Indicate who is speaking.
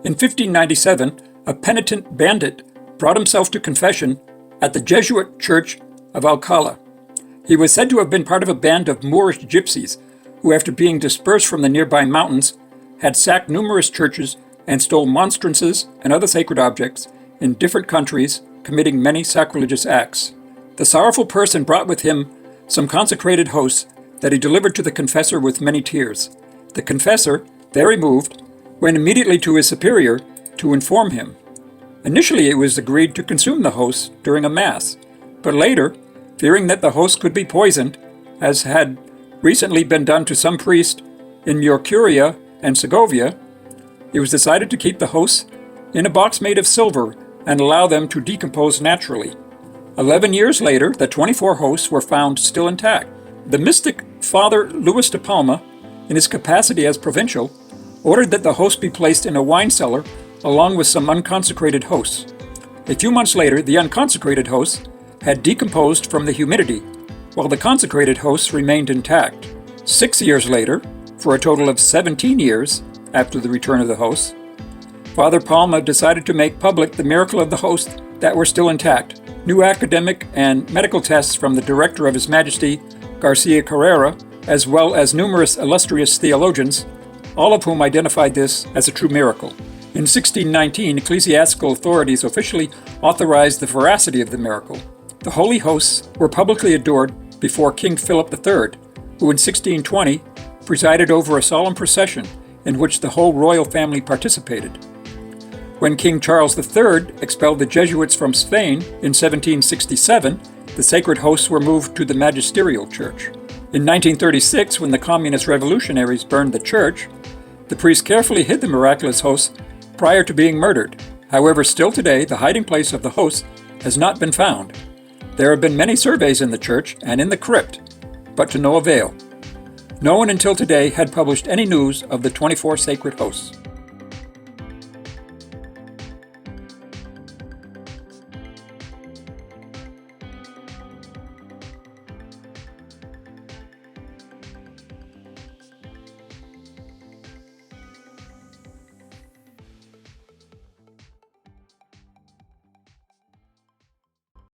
Speaker 1: In 1597, a penitent bandit brought himself to confession at the Jesuit church of Alcala. He was said to have been part of a band of Moorish gypsies who, after being dispersed from the nearby mountains, had sacked numerous churches and stole monstrances and other sacred objects in different countries, committing many sacrilegious acts. The sorrowful person brought with him some consecrated hosts that he delivered to the confessor with many tears. The confessor, very moved, went immediately to his superior to inform him. Initially, it was agreed to consume the hosts during a mass, but later, fearing that the hosts could be poisoned, as had recently been done to some priest in Muraculous and Segovia, it was decided to keep the hosts in a box made of silver and allow them to decompose naturally. 11 years later, the 24 hosts were found still intact. The mystic Father Luis de Palma, in his capacity as provincial, ordered that the hosts be placed in a wine cellar along with some unconsecrated hosts. A few months later, the unconsecrated hosts had decomposed from the humidity, while the consecrated hosts remained intact. 6 years later, for a total of 17 years after the return of the hosts, Father Palma decided to make public the miracle of the hosts that were still intact. New academic and medical tests from the director of His Majesty Garcia Carrera, as well as numerous illustrious theologians, all of whom identified this as a true miracle. In 1619, ecclesiastical authorities officially authorized the veracity of the miracle. The holy hosts were publicly adored before King Philip III, who in 1620 presided over a solemn procession in which the whole royal family participated. When King Charles III expelled the Jesuits from Spain in 1767, the sacred hosts were moved to the magisterial church. In 1936, when the communist revolutionaries burned the church, the priests carefully hid the miraculous hosts prior to being murdered. However, still today, the hiding place of the hosts has not been found. There have been many surveys in the church and in the crypt, but to no avail. No one until today had published any news of the 24 sacred hosts.